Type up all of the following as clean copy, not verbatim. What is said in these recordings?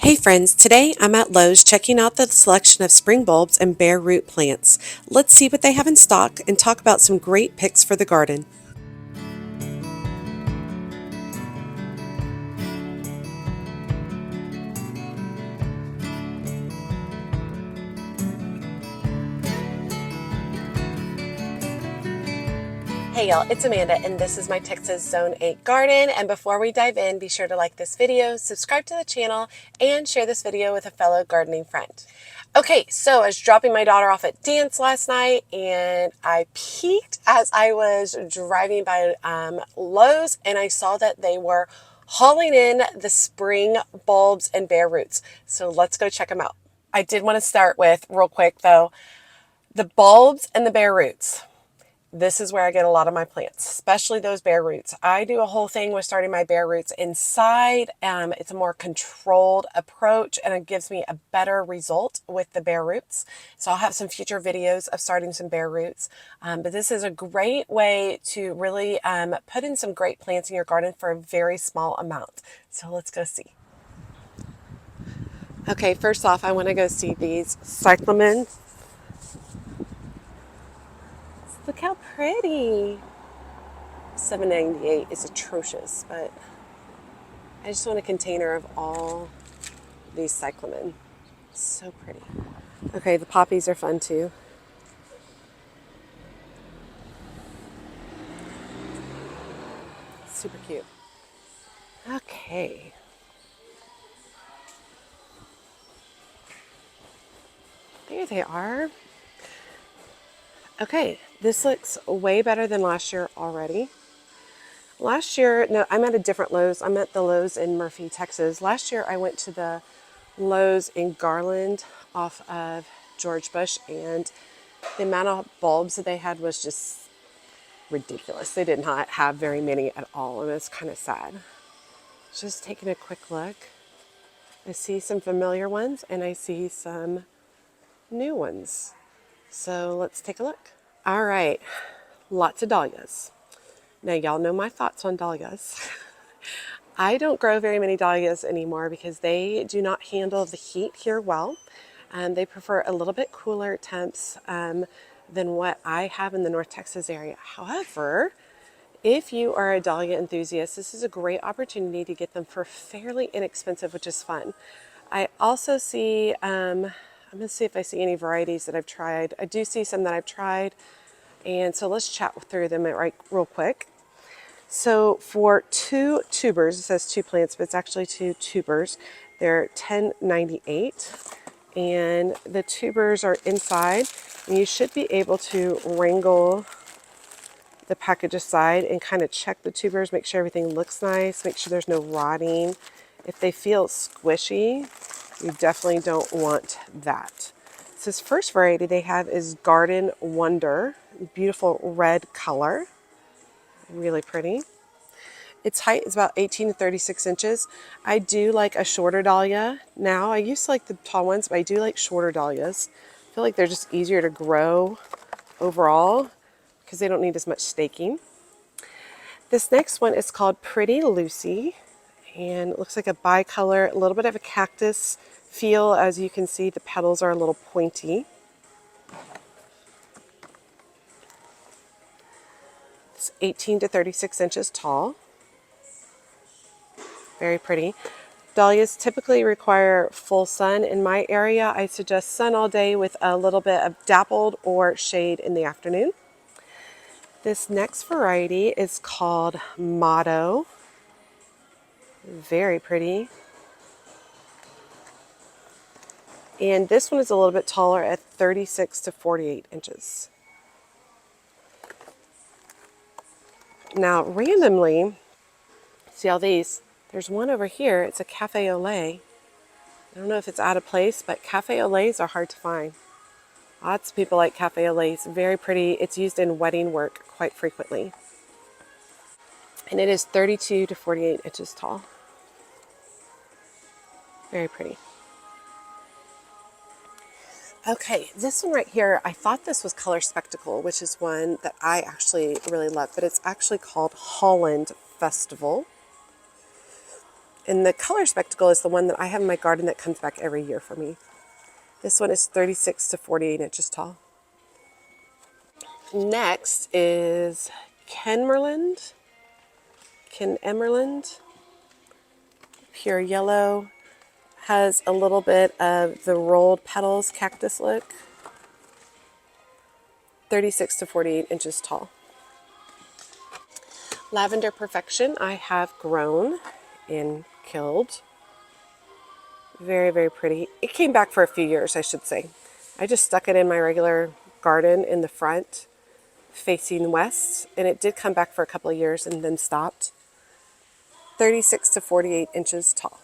Hey friends, today I'm at Lowe's checking out the selection of spring bulbs and bare root plants. Let's see what they have in stock and talk about some great picks for the garden. Hey y'all, it's Amanda and this is my Texas Zone 8 garden. And before we dive in, be sure to like this video, subscribe to the channel, and share this video with a fellow gardening friend. Okay, so I was dropping my daughter off at dance last night and I peeked as I was driving by Lowe's and I saw that they were hauling in the spring bulbs and bare roots. So let's go check them out. I did want to start with, real quick though, the bulbs and the bare roots. This is where I get a lot of my plants, especially those bare roots. I do a whole thing with starting my bare roots inside. It's a more controlled approach and it gives me a better result with the bare roots. So I'll have some future videos of starting some bare roots. But this is a great way to really put in some great plants in your garden for a very small amount. So let's go see. Okay, first off, I want to go see these cyclamens. Look how pretty. $7.98 is atrocious, but I just want a container of all these cyclamen. So pretty. Okay, the poppies are fun too. Super cute. Okay. There they are. Okay, this looks way better than last year already. Last year, no, I'm at a different Lowe's. I'm at the Lowe's in Murphy, Texas. Last year, I went to the Lowe's in Garland off of George Bush, and the amount of bulbs that they had was just ridiculous. They did not have very many at all, and it's kind of sad. Just taking a quick look. I see some familiar ones, and I see some new ones. So let's take a look. All right, lots of dahlias. Now, y'all know my thoughts on dahlias. I don't grow very many dahlias anymore because they do not handle the heat here well. They prefer a little bit cooler temps than what I have in the North Texas area. However, if you are a dahlia enthusiast, this is a great opportunity to get them for fairly inexpensive, which is fun. I also see, I'm going to see if I see any varieties that I've tried. I do see some that I've tried. And so let's chat through them real quick. So for two tubers, it says two plants, but it's actually two tubers. They're $10.98, and the tubers are inside. And you should be able to wrangle the package aside and kind of check the tubers, make sure everything looks nice, make sure there's no rotting. If they feel squishy, you definitely don't want that. So this first variety they have is Garden Wonder, beautiful red color, really pretty. Its height is about 18 to 36 inches. I do like a shorter dahlia now. I used to like the tall ones, but I do like shorter dahlias. I feel like they're just easier to grow overall because they don't need as much staking. This next one is called Pretty Lucy, and it looks like a bicolor, a little bit of a cactus feel. As you can see, the petals are a little pointy. It's 18 to 36 inches tall. Very pretty. Dahlias typically require full sun. In my area, I suggest sun all day with a little bit of dappled or shade in the afternoon. This next variety is called Motto. Very pretty. And this one is a little bit taller at 36 to 48 inches. Now, randomly, see all these? There's one over here. It's a cafe au lait. I don't know if it's out of place, but cafe au laits are hard to find. Lots of people like cafe au laits. Very pretty. It's used in wedding work quite frequently. And it is 32 to 48 inches tall. Very pretty. Okay, this one right here, I thought this was Color Spectacle, which is one that I actually really love, but it's actually called Holland Festival. And the color spectacle is the one that I have in my garden that comes back every year for me. This one is 36 to 48 inches tall. Next is Kenmerland. Emerald, pure yellow, has a little bit of the rolled petals cactus look. 36 to 48 inches tall. Lavender Perfection I have grown and killed. Very, very pretty. It came back for a few years, I should say. I just stuck it in my regular garden in the front, facing west, and it did come back for a couple of years and then stopped. 36 to 48 inches tall.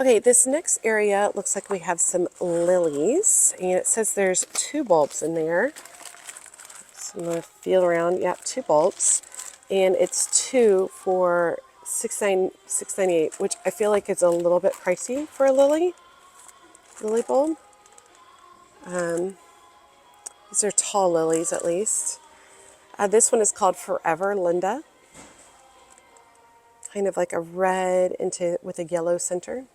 Okay, this next area looks like we have some lilies, and it says there's 2 bulbs in there. So I'm going to feel around. Yeah, 2 bulbs, and it's 2 for $6.98, which I feel like is a little bit pricey for a lily bulb. These are tall lilies, at least. This one is called Forever Linda, kind of like a red with a yellow center.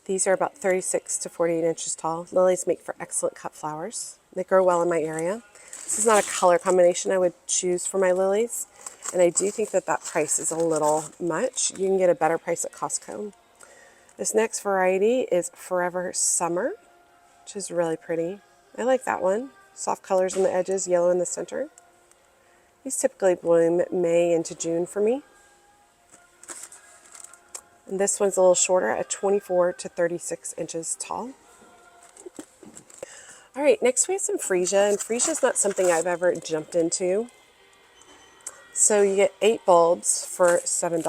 These are about 36 to 48 inches tall. Lilies make for excellent cut flowers. They grow well in my area. This is not a color combination I would choose for my lilies, and I do think that price is a little much. You can get a better price at Costco. This next variety is Forever Summer, which is really pretty. I like that one. Soft colors on the edges, yellow in the center. These typically bloom May into June for me. And this one's a little shorter at 24 to 36 inches tall. All right, next we have some freesia, and freesia is not something I've ever jumped into. So you get 8 bulbs for $7.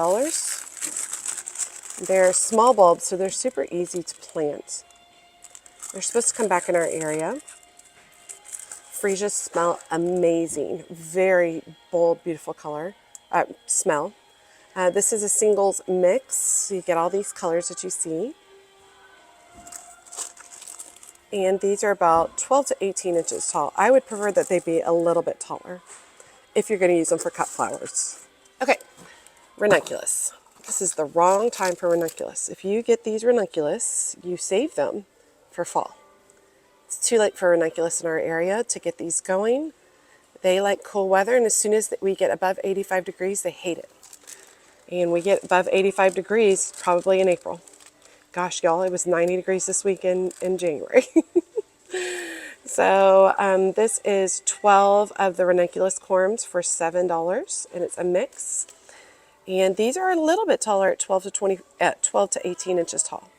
They're small bulbs, so they're super easy to plant. They're supposed to come back in our area. Freesias smell amazing. Very bold, beautiful color, smell. This is a singles mix, so you get all these colors that you see. And these are about 12 to 18 inches tall. I would prefer that they be a little bit taller if you're going to use them for cut flowers. Okay, ranunculus. This is the wrong time for ranunculus. If you get these ranunculus, you save them for fall. It's too late for ranunculus in our area to get these going. They like cool weather, and as soon as we get above 85 degrees, they hate it. And we get above 85 degrees probably in April. Gosh, y'all, it was 90 degrees this week in January. So this is 12 of the ranunculus corms for $7, and it's a mix. And these are a little bit taller at 12 to 18 inches tall.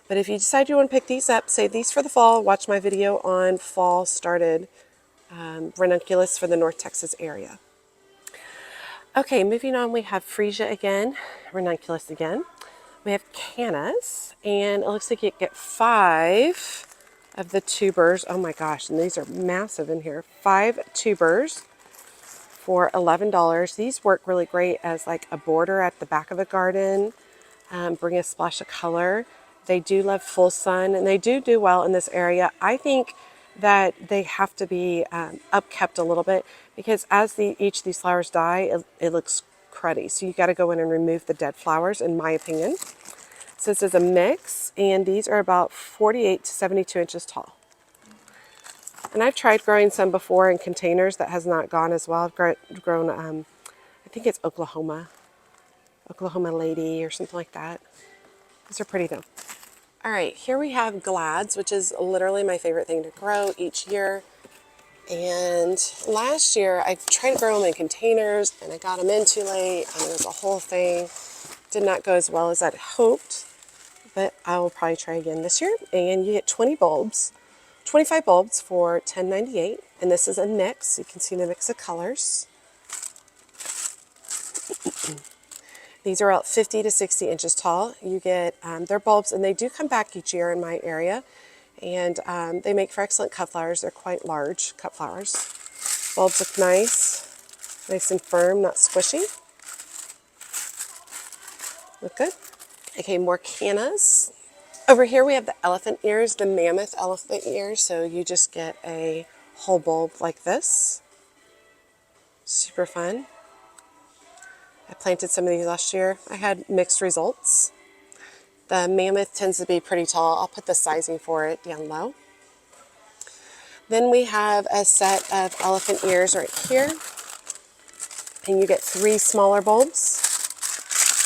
But if you decide you want to pick these up, save these for the fall. Watch my video on fall started ranunculus for the North Texas area. Okay, moving on, we have freesia again, ranunculus again. We have cannas, and it looks like you get 5 of the tubers. Oh my gosh, and these are massive in here. 5 tubers for $11. These work really great as like a border at the back of a garden. Bring a splash of color. They do love full sun, and they do well in this area. I think that they have to be upkept a little bit, because as each of these flowers die, it looks cruddy. So you got to go in and remove the dead flowers, in my opinion. So this is a mix, and these are about 48 to 72 inches tall. And I've tried growing some before in containers. That has not gone as well. I've grown, I think it's Oklahoma Lady or something like that. These are pretty though. All right, here we have glads, which is literally my favorite thing to grow each year. And last year I tried to grow them in containers, and I got them in too late, and it was a whole thing. Did not go as well as I'd hoped, but I will probably try again this year. And you get 25 bulbs for $10.98, and this is a mix. You can see the mix of colors. These are about 50 to 60 inches tall. You get their bulbs, and they do come back each year in my area, and they make for excellent cut flowers. They're quite large cut flowers. Bulbs look nice and firm, not squishy. Look good. Okay, more cannas. Over here we have the elephant ears, the mammoth elephant ears. So you just get a whole bulb like this. Super fun. I planted some of these last year. I had mixed results. The mammoth tends to be pretty tall. I'll put the sizing for it down low. Then we have a set of elephant ears right here. And you get 3 smaller bulbs.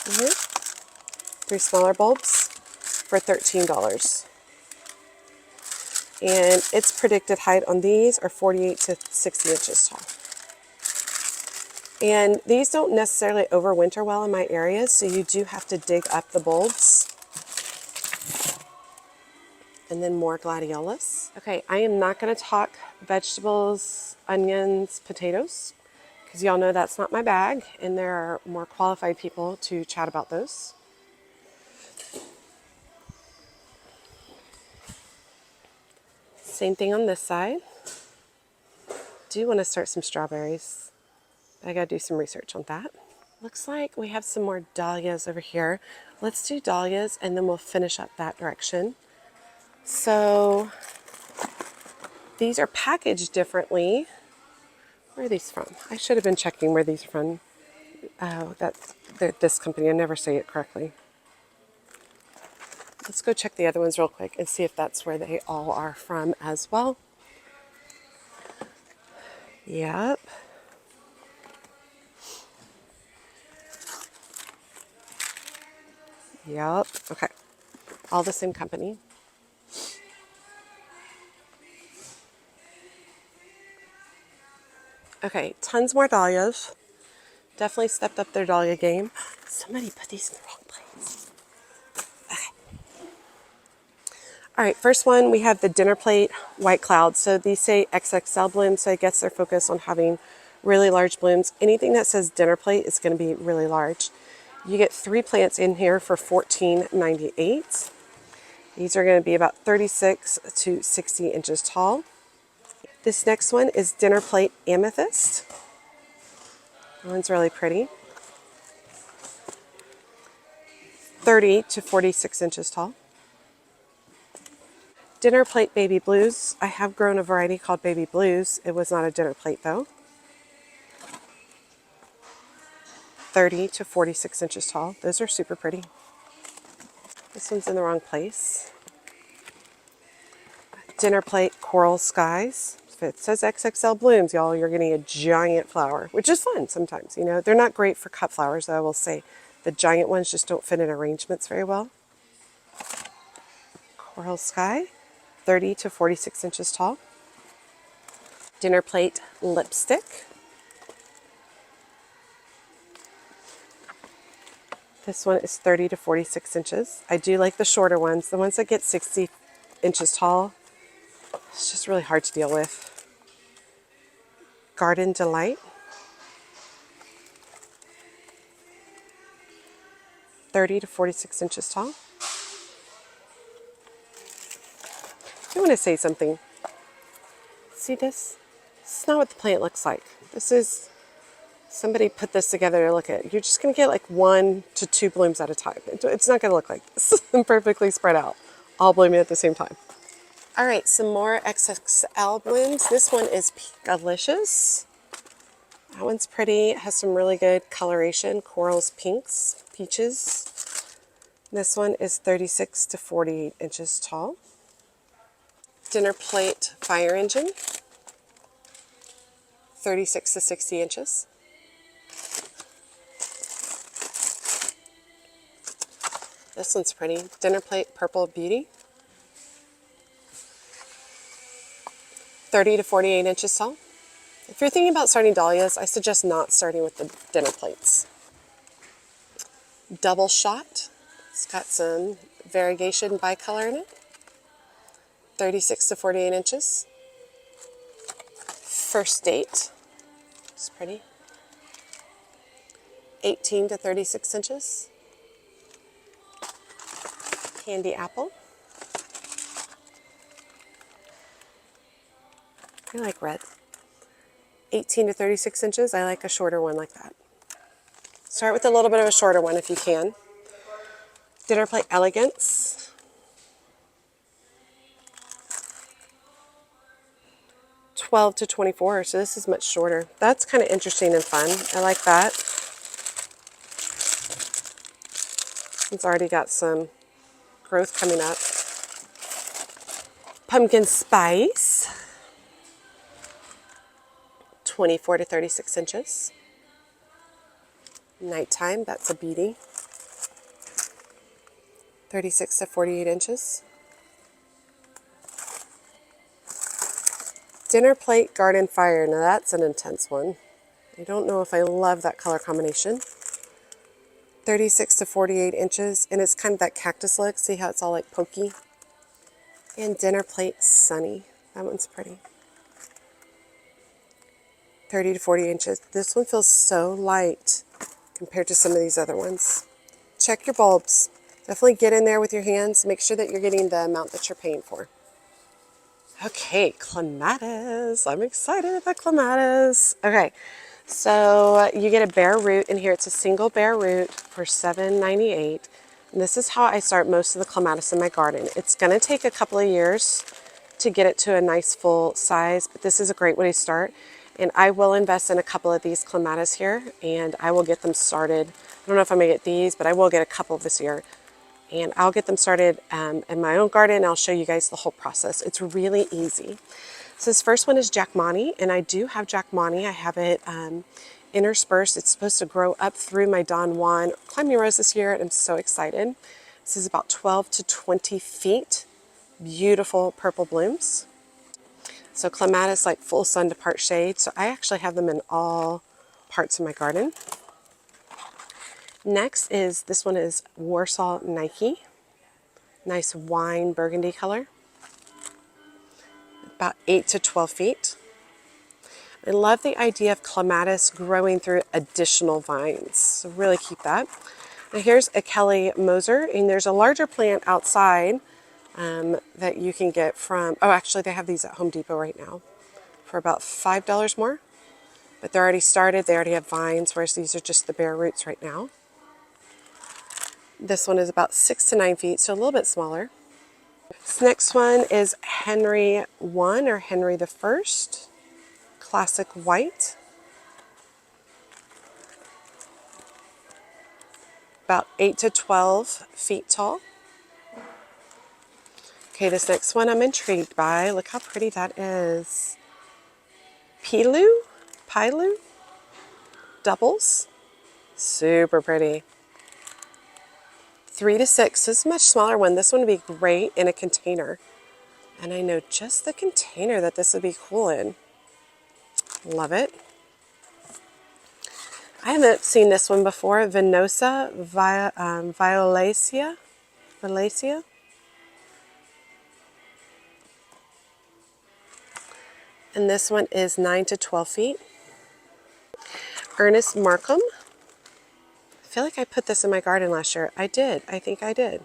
Mm-hmm. 3 smaller bulbs for $13. And its predicted height on these are 48 to 60 inches tall. And these don't necessarily overwinter well in my area, so you do have to dig up the bulbs. And then more gladiolus. Okay, I am not going to talk vegetables, onions, potatoes, because y'all know that's not my bag, and there are more qualified people to chat about those. Same thing on this side. Do want to start some strawberries. I got to do some research on that. Looks like we have some more dahlias over here. Let's do dahlias and then we'll finish up that direction. So these are packaged differently. Where are these from? I should have been checking where these are from. Oh, they're this company. I never say it correctly. Let's go check the other ones real quick and see if that's where they all are from as well. Yep. Yep. Okay. All the same company. Okay, tons more dahlias. Definitely stepped up their dahlia game. Somebody put these in the wrong place. Okay. All right, first one, we have the dinner plate white cloud. So these say XXL blooms, so I guess they're focused on having really large blooms. Anything that says dinner plate is going to be really large. You get 3 plants in here for $14.98. These are going to be about 36 to 60 inches tall. This next one is dinner plate amethyst. That one's really pretty. 30 to 46 inches tall. Dinner plate baby blues. I have grown a variety called baby blues. It was not a dinner plate though. 30 to 46 inches tall. Those are super pretty. This one's in the wrong place. Dinner plate coral skies. If it says XXL blooms, y'all, you're getting a giant flower, which is fun sometimes. You know, they're not great for cut flowers, though. I will say the giant ones just don't fit in arrangements very well. Coral sky, 30 to 46 inches tall. Dinner plate lipstick. This one is 30 to 46 inches. I do like the shorter ones. The ones that get 60 inches tall, it's just really hard to deal with. Garden Delight. 30 to 46 inches tall. I want to say something. See this? This is not what the plant looks like. This is, somebody put this together to look at. You're just going to get like 1 to 2 blooms at a time. It's not going to look like this. Perfectly spread out, all blooming at the same time. All right, some more XXL blooms. This one is Peakalicious. That one's pretty. It has some really good coloration. Corals, pinks, peaches. This one is 36 to 48 inches tall. Dinner plate fire engine. 36 to 60 inches. This one's pretty. Dinner plate purple beauty. 30 to 48 inches tall. If you're thinking about starting dahlias, I suggest not starting with the dinner plates. Double shot. It's got some variegation bicolor in it. 36 to 48 inches. First date. It's pretty. 18 to 36 inches. Candy apple. I like red. 18 to 36 inches. I like a shorter one like that. Start with a little bit of a shorter one if you can. Dinner plate elegance. 12 to 24, so this is much shorter. That's kind of interesting and fun. I like that. It's already got some growth coming up. Pumpkin spice, 24 to 36 inches. Nighttime, that's a beauty, 36 to 48 inches. Dinner plate garden fire, now that's an intense one. I don't know if I love that color combination. 36 to 48 inches, and it's kind of that cactus look. See how it's all like pokey? And dinner plate sunny. That one's pretty. 30 to 40 inches. This one feels so light compared to some of these other ones. Check your bulbs. Definitely get in there with your hands. Make sure that you're getting the amount that you're paying for. Okay, clematis. I'm excited about clematis. Okay, so you get a bare root in here. It's a single bare root for $7.98. And this is how I start most of the clematis in my garden. It's going to take a couple of years to get it to a nice full size, but this is a great way to start. And I will invest in a couple of these clematis here, and I will get them started. I don't know if I'm going to get these, but I will get a couple this year. And I'll get them started in my own garden. I'll show you guys the whole process. It's really easy. So this first one is Jackmani, and I do have Jackmani. I have it interspersed. It's supposed to grow up through my Don Juan climbing rose this year, and I'm so excited. This is about 12 to 20 feet. Beautiful purple blooms. So clematis like full sun to part shade. So I actually have them in all parts of my garden. Next is, this one is Warsaw Nike. Nice wine burgundy color. About 8 to 12 feet. I love the idea of clematis growing through additional vines. So really keep that. Now here's a Kelly Moser, and there's a larger plant outside that you can get from, oh actually they have these at Home Depot right now for about $5 more. But they're already started, they already have vines, whereas these are just the bare roots right now. This one is about 6 to 9 feet, so a little bit smaller. This next one is Henry I or Henry the First, classic white. About 8 to 12 feet tall. Okay, this next one I'm intrigued by. Look how pretty that is. Pilu, doubles. Super pretty. 3 to 6. This is a much smaller one. This one would be great in a container. And I know just the container that this would be cool in. Love it. I haven't seen this one before. Venosa Violacea. And this one is 9 to 12 feet. Ernest Markham. I feel like I put this in my garden last year. I did. I think I did.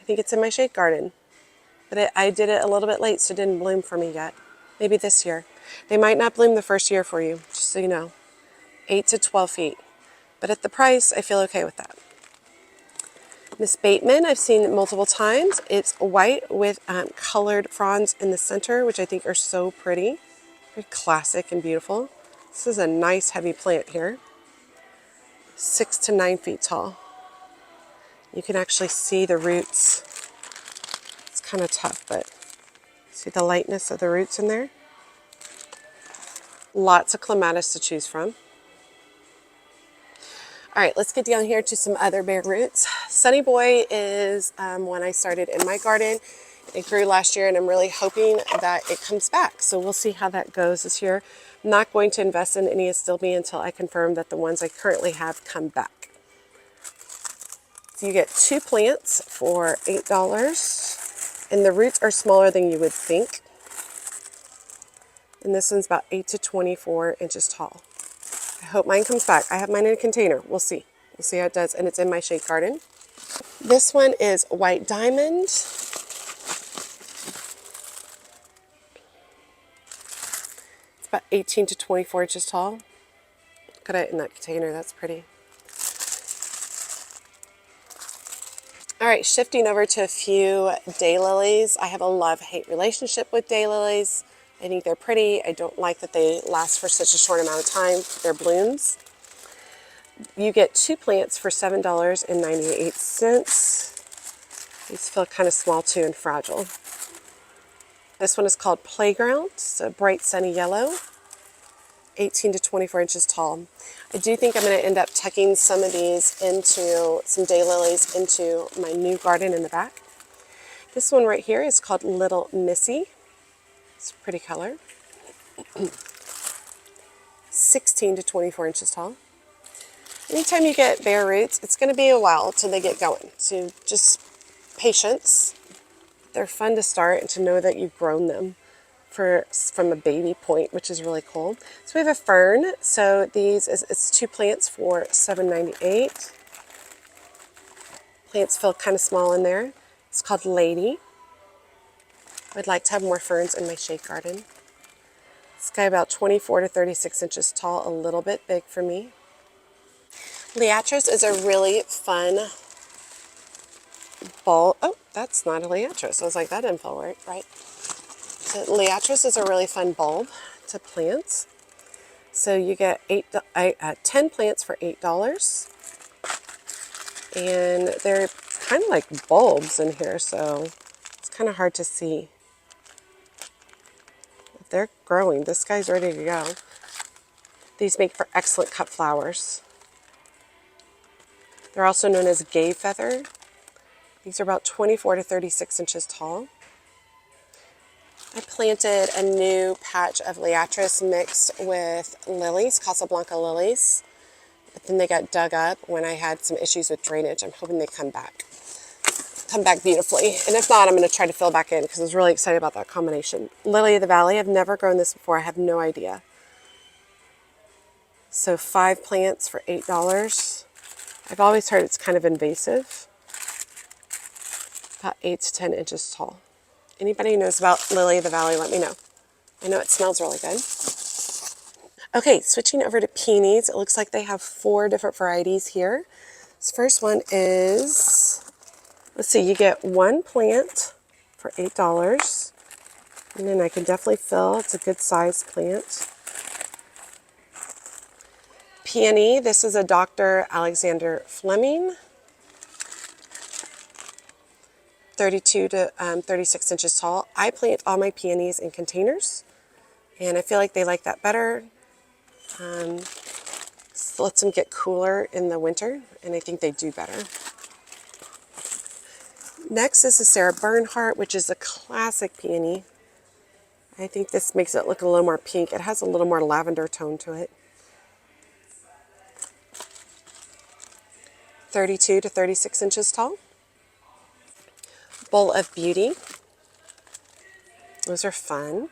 I think it's in my shade garden. But I did it a little bit late, so it didn't bloom for me yet. Maybe this year. They might not bloom the first year for you, just so you know. 8 to 12 feet. But at the price, I feel okay with that. Miss Bateman, I've seen it multiple times. It's white with colored fronds in the center, which I think are so pretty. Very classic and beautiful. This is a nice heavy plant here. 6 to 9 feet tall. You can actually see the roots. It's kind of tough, but see the lightness of the roots in there? Lots of clematis to choose from. All right, let's get down here to some other bare roots. Sunny Boy is one I started in my garden. It grew last year, and I'm really hoping that it comes back. So we'll see how that goes this year. I'm not going to invest in any Astilbe until I confirm that the ones I currently have come back. So you get 2 plants for $8, and the roots are smaller than you would think. And this one's about 8 to 24 inches tall. I hope mine comes back. I have mine in a container. We'll see. We'll see how it does, and it's in my shade garden. This one is White Diamond. It's about 18 to 24 inches tall. Look at it in that container. That's pretty. All right, shifting over to a few daylilies. I have a love-hate relationship with daylilies. I think they're pretty. I don't like that they last for such a short amount of time, their blooms. You get 2 plants for $7.98. These feel kind of small too and fragile. This one is called Playground. It's a bright sunny yellow, 18 to 24 inches tall. I do think I'm going to end up tucking some of these into, some daylilies into my new garden in the back. This one right here is called Little Missy. It's a pretty color. 16 to 24 inches tall. Anytime you get bare roots, it's going to be a while till they get going. So just patience. They're fun to start and to know that you've grown them from a baby point, which is really cool. So we have a fern. So it's 2 plants for $7.98. Plants feel kind of small in there. It's called Lady. I'd like to have more ferns in my shade garden. This guy about 24 to 36 inches tall, a little bit big for me. Liatris is a really fun bulb. Oh, that's not a liatris. I was like, that didn't feel right. So liatris is a really fun bulb to plant. So you get 10 plants for $8. And they're kind of like bulbs in here, so it's kind of hard to see. They're growing. This guy's ready to go. These make for excellent cut flowers. They're also known as gay feather. These are about 24 to 36 inches tall. I planted a new patch of liatris mixed with lilies, Casablanca lilies. But then they got dug up when I had some issues with drainage. I'm hoping they come back beautifully. And if not, I'm going to try to fill back in because I was really excited about that combination. Lily of the Valley, I've never grown this before. I have no idea. So 5 plants for $8. I've always heard it's kind of invasive. About 8 to 10 inches tall. Anybody who knows about Lily of the Valley, let me know. I know it smells really good. Okay, switching over to peonies. It looks like they have 4 different varieties here. This first one is, let's see, you get 1 plant for $8. And then I can definitely fill. It's a good sized plant. Peony, this is a Dr. Alexander Fleming. 32 to 36 inches tall. I plant all my peonies in containers, and I feel like they like that better. Lets them get cooler in the winter, and I think they do better. Next is the Sarah Bernhardt, which is a classic peony. I think this makes it look a little more pink. It has a little more lavender tone to it. 32 to 36 inches tall. Bowl of Beauty. Those are fun.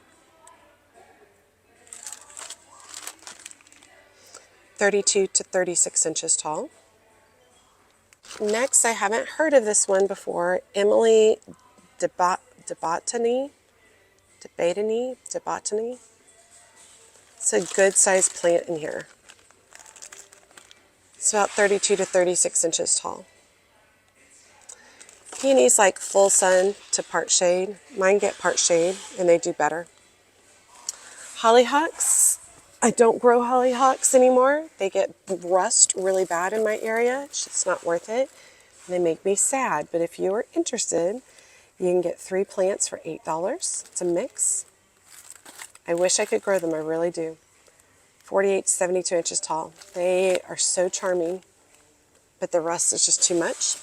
32 to 36 inches tall. Next, I haven't heard of this one before. Emily DeBotany. It's a good sized plant in here. It's about 32 to 36 inches tall. Peonies like full sun to part shade. Mine get part shade and they do better. Hollyhocks. I don't grow hollyhocks anymore. They get rust really bad in my area. It's just not worth it. And they make me sad. But if you are interested, you can get 3 plants for $8. It's a mix. I wish I could grow them. I really do. 48 to 72 inches tall. They are so charming, but the rust is just too much.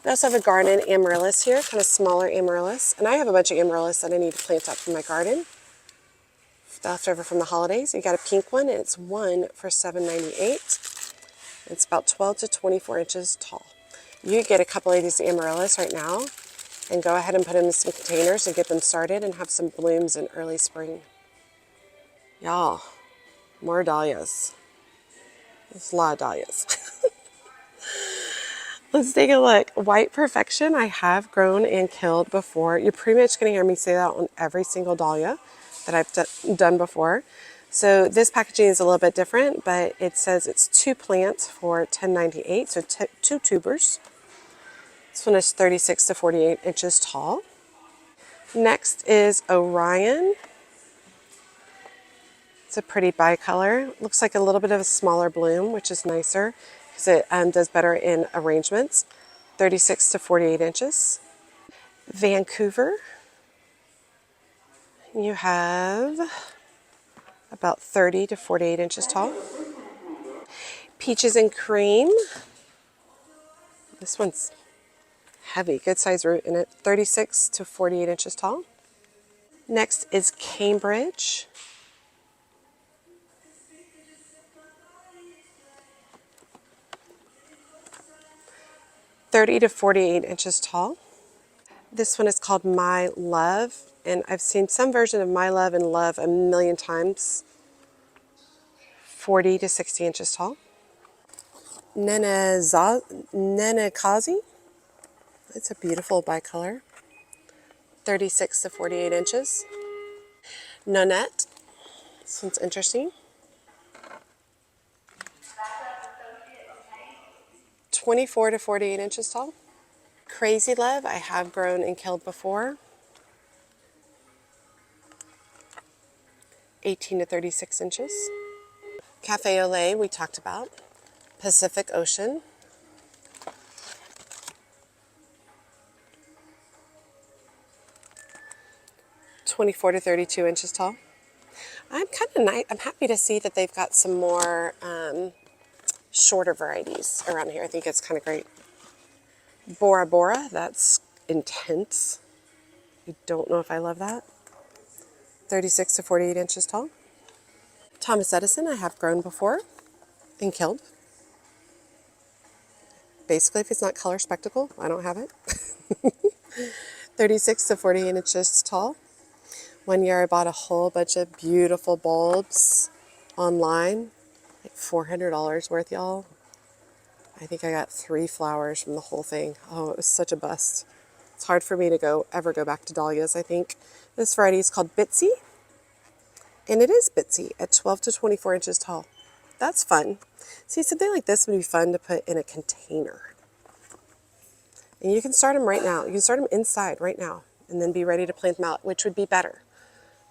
We also have a garden amaryllis here, kind of smaller amaryllis. And I have a bunch of amaryllis that I need to plant up in my garden. Left over from the holidays. You got a pink one, and it's 1 for $7.98. It's about 12 to 24 inches tall. You get a couple of these amaryllis right now and go ahead and put them in some containers and get them started and have some blooms in early spring. Y'all, more dahlias. There's a lot of dahlias. Let's take a look. White Perfection I have grown and killed before. You're pretty much going to hear me say that on every single dahlia that I've done before. So this packaging is a little bit different, but it says it's 2 plants for $10.98, so 2 tubers. This one is 36 to 48 inches tall. Next is Orion. It's a pretty bicolor. Looks like a little bit of a smaller bloom, which is nicer because it does better in arrangements. 36 to 48 inches. Vancouver, you have about 30 to 48 inches tall. Peaches and Cream, this one's heavy, good size root in it, 36 to 48 inches tall. Next is Cambridge. (30 to 48 inches tall). This one is called My Love, and I've seen some version of My Love and Love a million times. 40 to 60 inches tall. Nenekazi. It's a beautiful bicolor. 36 to 48 inches. Nonette. This one's interesting. 24 to 48 inches tall. Crazy Love, I have grown and killed before. 18 to 36 inches. Cafe au lait, we talked about. Pacific Ocean. 24 to 32 inches tall. I'm happy to see that they've got some more shorter varieties around here. I think it's kind of great. Bora Bora, that's intense. I don't know if I love that. 36 to 48 inches tall. Thomas Edison, I have grown before and killed. Basically, if it's not color spectacle, I don't have it. 36 to 48 inches tall. One year I bought a whole bunch of beautiful bulbs online, like $400 worth, y'all. I think I got 3 flowers from the whole thing. Oh, it was such a bust. It's hard for me to ever go back to dahlias, I think. This variety is called Bitsy, and it is Bitsy at 12 to 24 inches tall. That's fun. See, something like this would be fun to put in a container. And you can start them right now. You can start them inside right now and then be ready to plant them out, which would be better,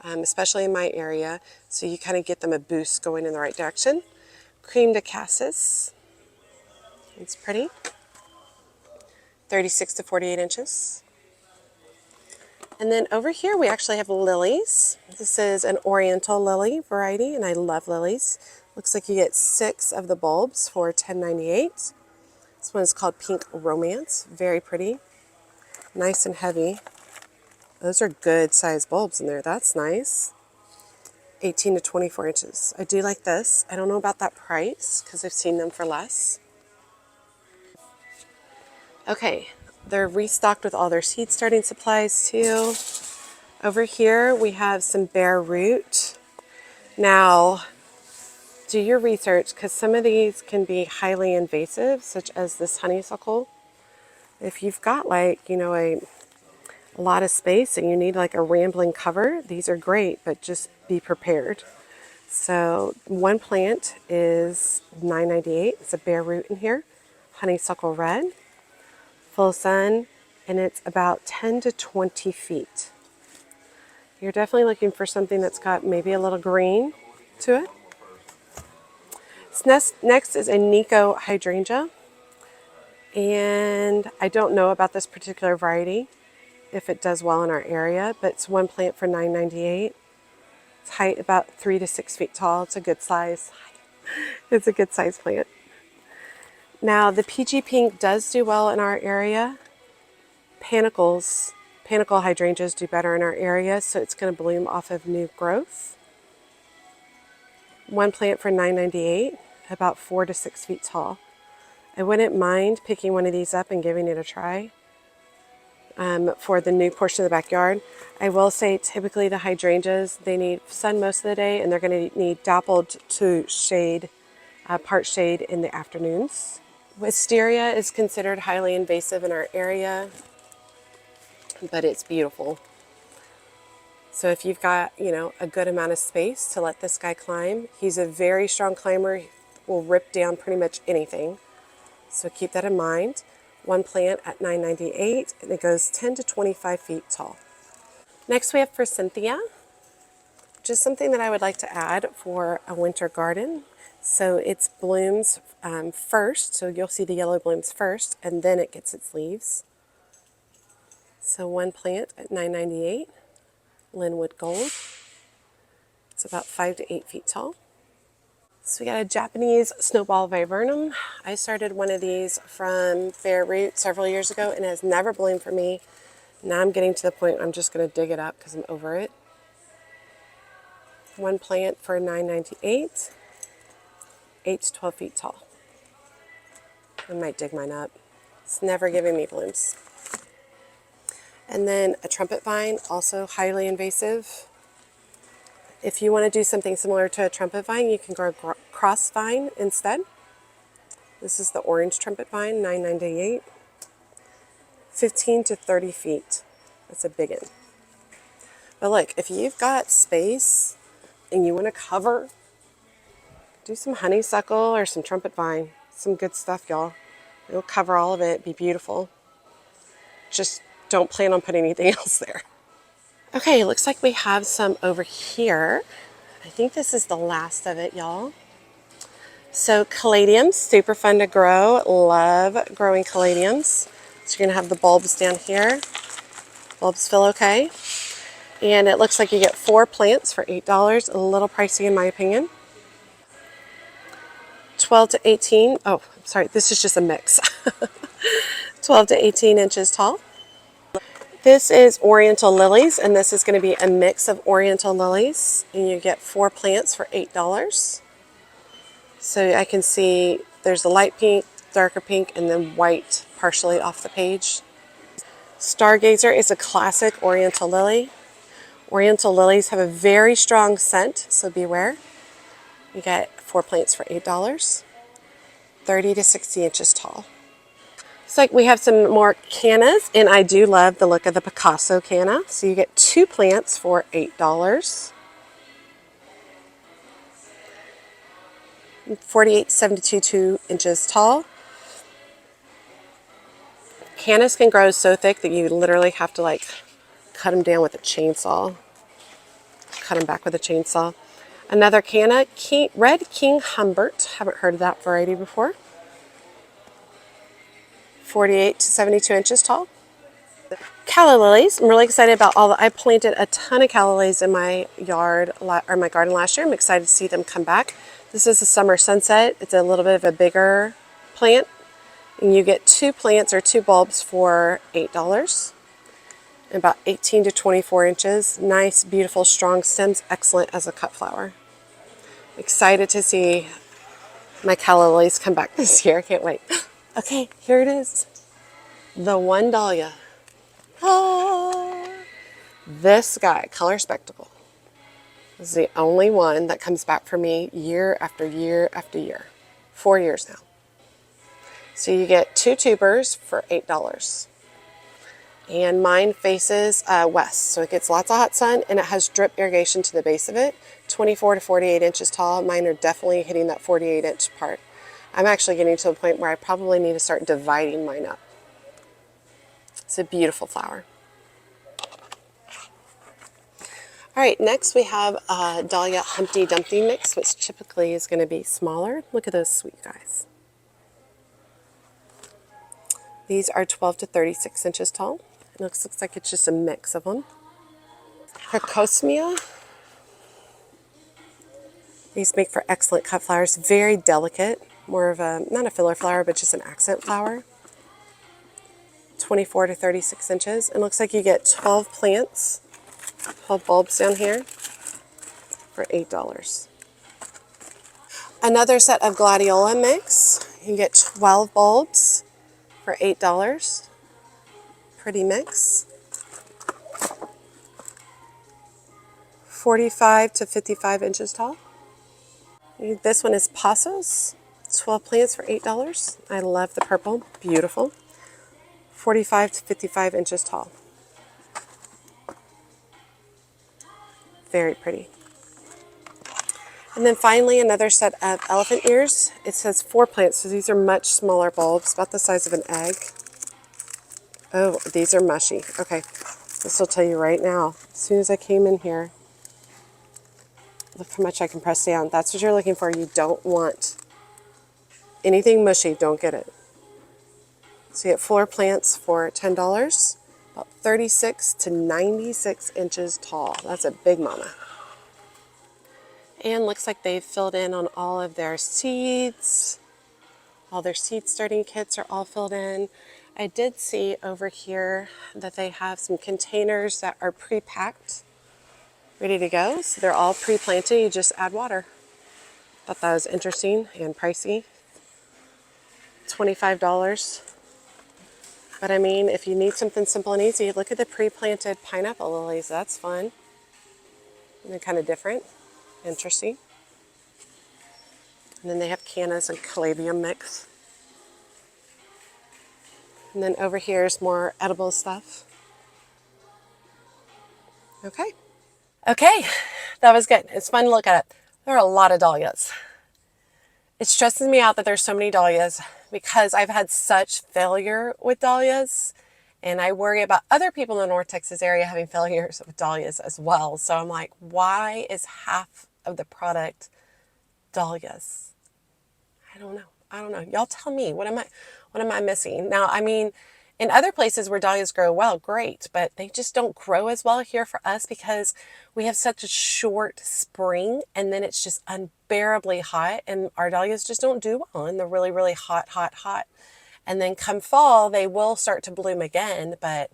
especially in my area. So you kind of get them a boost going in the right direction. Cream de Cassis. It's pretty. 36 to 48 inches. And then over here we actually have lilies. This is an oriental lily variety, and I love lilies. Looks like you get 6 of the bulbs for $10.98. This one is called Pink Romance. Very pretty. Nice and heavy. Those are good sized bulbs in there. That's nice. 18 to 24 inches. I do like this. I don't know about that price because I've seen them for less. Okay, they're restocked with all their seed starting supplies too. Over here we have some bare root. Now, do your research because some of these can be highly invasive, such as this honeysuckle. If you've got a lot of space and you need like a rambling cover, these are great, but just be prepared. So one plant is $9.98. It's a bare root in here. Honeysuckle red. Full sun, and it's about 10 to 20 feet. You're definitely looking for something that's got maybe a little green to it. Next is a Nico hydrangea, and I don't know about this particular variety, if it does well in our area, but it's one plant for $9.98. Its height about 3 to 6 feet tall. It's a good size. It's a good size plant. Now, the peachy pink does do well in our area. Panicle hydrangeas do better in our area, so it's going to bloom off of new growth. One plant for $9.98, about 4 to 6 feet tall. I wouldn't mind picking one of these up and giving it a try for the new portion of the backyard. I will say typically the hydrangeas, they need sun most of the day, and they're going to need dappled to shade, part shade in the afternoons. Wisteria is considered highly invasive in our area, but it's beautiful. So if you've got, a good amount of space to let this guy climb, he's a very strong climber. He will rip down pretty much anything. So keep that in mind. One plant at $9.98, and it goes 10 to 25 feet tall. Next we have Forsythia. just something that I would like to add for a winter garden. So it blooms first, so you'll see the yellow blooms first, and then it gets its leaves. So one plant at $9.98, Linwood Gold. It's about 5 to 8 feet tall. So we got a Japanese snowball viburnum. I started one of these from bare root several years ago and it has never bloomed for me. Now I'm getting to the point I'm just going to dig it up because I'm over it. One plant for $9.98, 8 to 12 feet tall. I might dig mine up. It's never giving me blooms. And then a trumpet vine, also highly invasive. If you want to do something similar to a trumpet vine, you can grow a cross vine instead. This is the orange trumpet vine, $9.98. 15 to 30 feet. That's a big one. But look, if you've got space and you want to cover, do some honeysuckle or some trumpet vine. Some good stuff, y'all. It'll cover all of it, be beautiful. Just don't plan on putting anything else there. Okay, looks like we have some over here. I think this is the last of it, y'all. So caladiums, super fun to grow. Love growing caladiums. So you're gonna have the bulbs down here. Bulbs feel okay. And it looks like you get 4 plants for $8, a little pricey in my opinion. 12 to 18, oh, sorry, this is just a mix. 12 to 18 inches tall. This is Oriental Lilies, and this is going to be a mix of Oriental Lilies, and you get 4 plants for $8. So I can see there's a light pink, darker pink, and then white partially off the page. Stargazer is a classic Oriental Lily. Oriental Lilies have a very strong scent, so beware. You get 4 plants for $8, 30 to 60 inches tall. Looks like we have some more cannas, and I do love the look of the Picasso canna. So you get 2 plants for $8. 48 to 72 inches tall. Cannas can grow so thick that you literally have to like cut them down with a chainsaw. Cut them back with a chainsaw. Another canna, Red King Humbert. Haven't heard of that variety before. 48 to 72 inches tall. Calla lilies. I'm really excited about I planted a ton of calla lilies in my yard or my garden last year. I'm excited to see them come back. This is a summer sunset. It's a little bit of a bigger plant. And you get 2 plants or 2 bulbs for $8. And about 18 to 24 inches. Nice, beautiful, strong stems. Excellent as a cut flower. Excited to see my calla lilies come back this year. I can't wait. Okay, here it is. The one dahlia. Ah, this guy, Color Spectacle, is the only one that comes back for me year after year after year. 4 years now. So you get 2 tubers for $8. And mine faces west, so it gets lots of hot sun and it has drip irrigation to the base of it. 24 to 48 inches tall. Mine are definitely hitting that 48-inch part. I'm actually getting to the point where I probably need to start dividing mine up. It's a beautiful flower. All right, next we have a Dahlia Humpty Dumpty mix, which typically is going to be smaller. Look at those sweet guys. These are 12 to 36 inches tall. It looks like it's just a mix of them. Hercosmia. These make for excellent cut flowers. Very delicate. More of a, not a filler flower, but just an accent flower. 24 to 36 inches. It looks like you get 12 plants, 12 bulbs down here for $8. Another set of gladiola mix. You get 12 bulbs for $8. Pretty mix. 45 to 55 inches tall. This one is Passos. 12 plants for $8. I love the purple. Beautiful. 45 to 55 inches tall. Very pretty. And then finally another set of elephant ears. It says 4 plants, so these are much smaller bulbs, about the size of an egg. Oh, these are mushy. Okay, this will tell you right now, as soon as I came in here. Look how much I can press down. That's what you're looking for. You don't want anything mushy. Don't get it. So you get 4 plants for $10, about 36 to 96 inches tall. That's a big mama. And looks like they've filled in on all of their seeds. All their seed starting kits are all filled in. I did see over here that they have some containers that are pre-packed, ready to go. So they're all pre-planted, you just add water. Thought that was interesting and pricey. $25. But I mean, if you need something simple and easy, look at the pre-planted pineapple lilies. That's fun. And they're kind of different. Interesting. And then they have cannas and caladium mix. And then over here is more edible stuff. Okay. Okay, that was good. It's fun to look at it. There are a lot of dahlias. It stresses me out that there's so many dahlias because I've had such failure with dahlias, and I worry about other people in the North Texas area having failures with dahlias as well. So I'm like, why is half of the product dahlias? I don't know. I don't know. Y'all tell me, what am I missing? Now, I mean, in other places where dahlias grow well, great, but they just don't grow as well here for us because we have such a short spring, and then it's just unbearably hot, and our dahlias just don't do well in the really, really hot, hot, hot. And then come fall, they will start to bloom again, but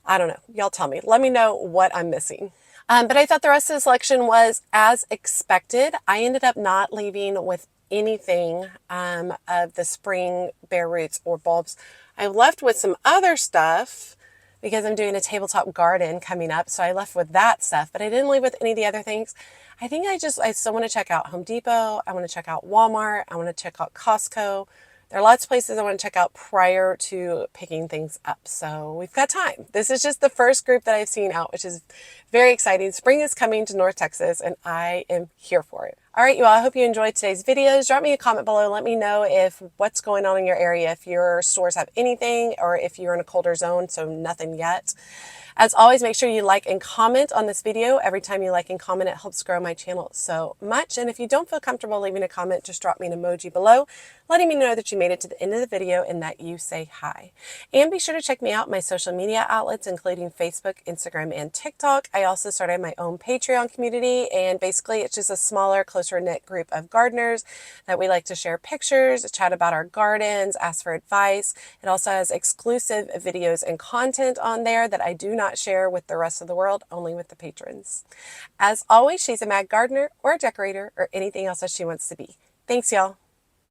I don't know. Y'all tell me. Let me know what I'm missing. But I thought the rest of the selection was as expected. I ended up not leaving with anything of the spring bare roots or bulbs. I left with some other stuff because I'm doing a tabletop garden coming up. So I left with that stuff, but I didn't leave with any of the other things. I think I still want to check out Home Depot. I want to check out Walmart. I want to check out Costco. There are lots of places I want to check out prior to picking things up. So we've got time. This is just the first group that I've seen out, which is very exciting. Spring is coming to North Texas, and I am here for it. All right, you all, I hope you enjoyed today's videos. Drop me a comment below. Let me know if what's going on in your area, if your stores have anything, or if you're in a colder zone, so nothing yet. As always, make sure you like and comment on this video. Every time you like and comment, it helps grow my channel so much. And if you don't feel comfortable leaving a comment, just drop me an emoji below, letting me know that you made it to the end of the video and that you say hi. And be sure to check me out my social media outlets, including Facebook, Instagram, and TikTok. I also started my own Patreon community, and basically it's just a smaller, closer knit group of gardeners that we like to share pictures, chat about our gardens, ask for advice. It also has exclusive videos and content on there that I do not share with the rest of the world, only with the patrons. As always, she's a mad gardener or a decorator or anything else that she wants to be. Thanks, y'all.